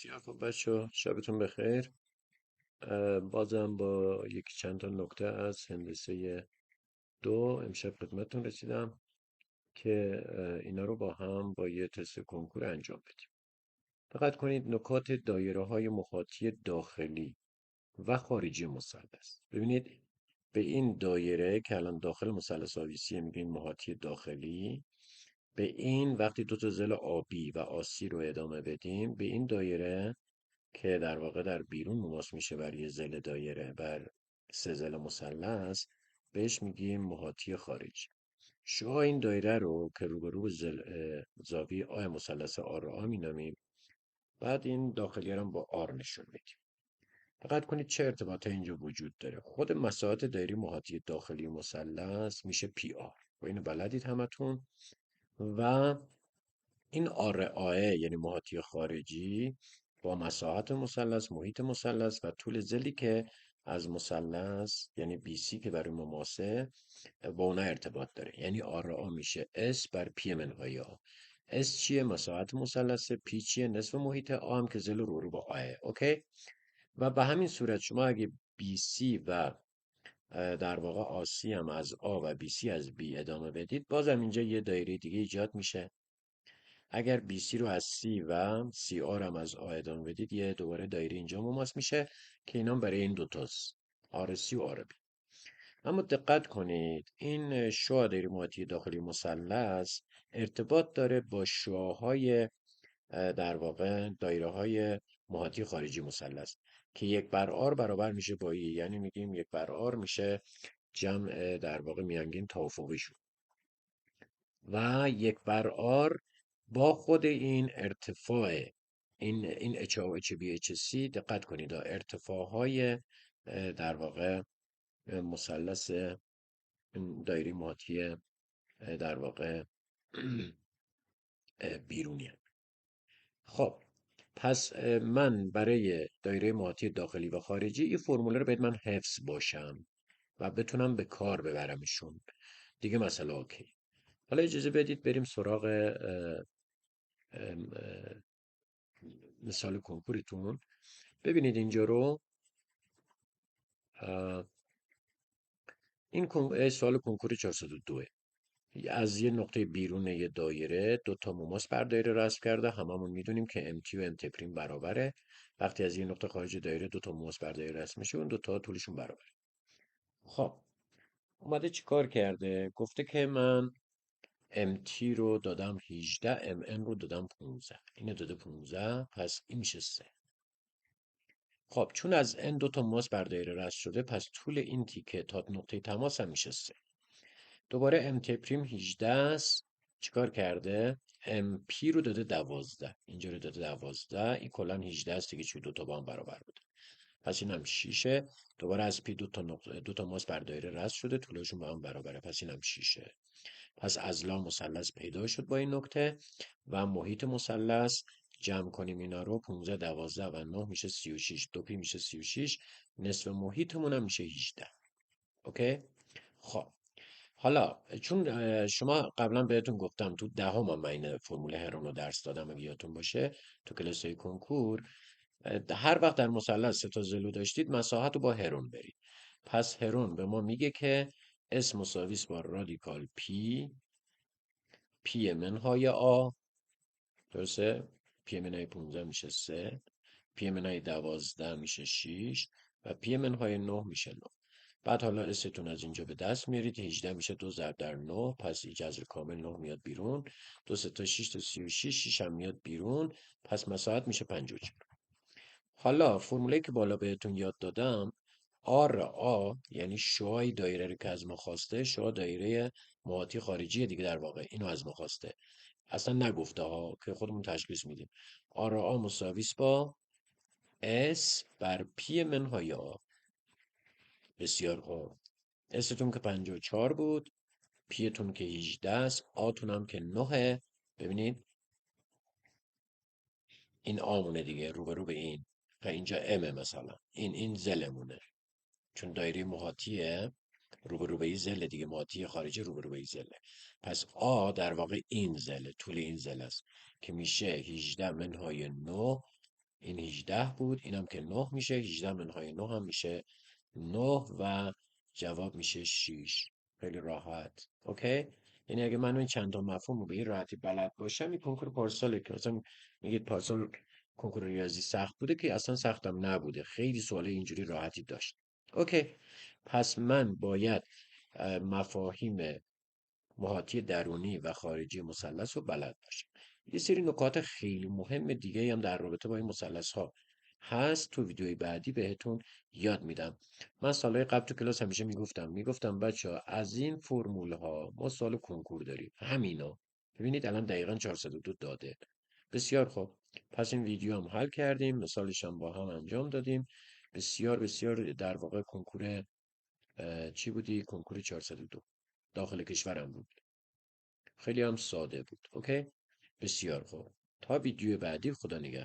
بسیار خب بچه شبتون بخیر. بازم با یکی چند تا نکته از هندسه دو امشب خدمتتون رسیدم که اینا رو با هم با یه تست کنکور انجام بدیم. دقت کنید نکات دایره های مخاطی داخلی و خارجی مثلث. ببینید به این دایره که الان داخل مثلث آویسی میگیم محاطی داخلی، به این وقتی دو تا ضلع آبی و آسی رو ادامه بدیم، به این دایره که در واقع در بیرون مماس میشه بر یه ضلع دایره بر سه ضلع مثلث، بهش میگیم محاطی خارجی. شعاع این دایره رو که روبرو به زاویه آ مثلث آر رو آ مینامیم. بعد این داخلی رو هم با آر نشون میدیم. دقت کنید چه ارتباطی اینجا وجود داره. خود مساحت دایره محاطی داخلی مثلث میشه پی آر و اینو بلدید همتون. و این آر آه یعنی محاطی خارجی با مساحت مثلث، محیط مثلث و طول ضلعی که از مثلث یعنی بی سی که برای مماسه با اونا ارتباط داره. یعنی آر آ میشه اس بر پی منهای آ. اس چیه؟ مساحت مثلث. پی چیه؟ نصف محیط. آ هم که ضلع رو با آه. اوکی. و به همین صورت شما اگه بی سی و در واقع آسی هم از آ و بی سی از بی ادامه بدید، بازم اینجا یه دایره دیگه ایجاد میشه. اگر BC رو از C و CR هم از آ ادامه بدید، یه دوباره دایره اینجا مماس میشه که اینا برای این دوتاست، RC و RB. اما دقت کنید این شعاع دایره محیطی داخلی مثلث ارتباط داره با شعاعهای در واقع دایره های محیطی خارجی مثلث که 1/r برابر میشه با ای. یعنی میگیم 1/r میشه جمع در واقع میانگین توافقیشون و 1/r با خود این ارتفاع این اچ او اچ بی اچ سی. دقت کنید ارتفاع های در واقع مثلث دایره محیطی در واقع بیرونی هست. خب پس من برای دایره محیطی داخلی و خارجی این فرموله رو باید من حفظ باشم و بتونم به کار ببرمشون دیگه. مثلا اوکی، حالا اجازه بدید بریم سراغ مثال کنکوریتون. ببینید اینجا رو، این سوال کنکور 402 از یه نقطه بیرون یه دایره دو تا موماس بر دایره رسم کرده. هممون میدونیم که MT و MT پریم برابره. وقتی از یه نقطه خارج دایره دو تا موماس بر دایره رسم میشه، اون دو تا طولشون برابره. خب اومده چیکار کرده؟ گفته که من MT رو دادم 18، MN رو دادم 15. اینو داده 15، پس این میشه 3. خب چون از N دو تا موماس بر دایره رسم شده، پس طول این تیکه تا نقطه تماس هم میشه 3. دوباره ام تی پریم 18 است. چیکار کرده؟ ام پی رو داده 12. اینجا رو داده 12. این کلا 18 است دیگه، چون دو تا با هم برابر بوده. پس این هم 6. دوباره از پی دو تا ماس بر دایره رسم شده، طولشون با هم برابره. پس این هم 6. پس اضلاع مثلث پیدا شد با این نکته و محیط مثلث. جمع کنیم اینا رو، 15 12 و 9 میشه 36. دو پی میشه 36. نصف محیطمون هم میشه 18. اوکی. خب حالا چون شما قبلا بهتون گفتم تو دهم من این فرمول هرون رو درس دادم، اگه یادتون باشه تو کلاس های کنکور، هر وقت در مثلث سه تا ضلع داشتید مساحت رو با هرون برید. پس هرون به ما میگه که S مساوی با رادیکال پی منهای آ. درسته؟ پی منهای 15 میشه 3، پی منهای 12 میشه 6 و پی منهای 9 میشه 9. بعد حالا استون از اینجا به دست میارید. 18 میشه 2 ضرب در 9، پس این جذر کامل 9 میاد بیرون. 2 3 تا 6 تا 36، 6 هم میاد بیرون. پس مساحت میشه 54. حالا فرموله که بالا بهتون یاد دادم، آر آ یعنی شعاع دایره رو که از ما خواسته، شعاع دایره محیطی خارجی دیگه در واقع، اینو از ما خواسته. اصلا نگفته ها که خودمون تشخیص میدیم. آر آ مساوی با S بر پی منهای آ. بسیار خوب. استون که 54 بود، پیتون که 18 است، آتون هم که 9. ببینید این آمونه دیگه روبرو به این و اینجا ام، مثلا این زلمونه، چون دایره محاطیه روبرو به این زل دیگه، محاطی خارجی روبرو به این زله. پس آ در واقع این زله، طول این زل است که میشه 18 منهای 9. این 18 بود، اینم که 9 میشه، 18 منهای 9 هم میشه 9 و جواب میشه 6. خیلی راحت. اوکی. یعنی اگه من این چند تا مفهوم رو به این راحتی بلد باشم، این کنکور پارسال که مثلا میگید پارسال کنکور ریاضی سخت بوده، که اصلا سختم نبوده، خیلی سوال اینجوری راحتی داشت. اوکی. پس من باید مفاهیم محاطی درونی و خارجی مثلث رو بلد باشم. یه سری نکات خیلی مهم دیگه هم در رابطه با این مثلث ها هست، تو ویدیوی بعدی بهتون یاد میدم. من سالهای قبل تو کلاس همیشه میگفتم بچه ها از این فرمول ها ما سال کنکور داریم، همینا. ببینید الان دقیقا 402 داده. بسیار خوب. پس این ویدیو هم حل کردیم، مثالش هم با هم انجام دادیم. بسیار بسیار در واقع کنکور چی بودی؟ کنکور 402 داخل کشورم بود. خیلی هم ساده بود. اوکی. بسیار خوب. تا ویدیو بعدی، خدا نگهدار.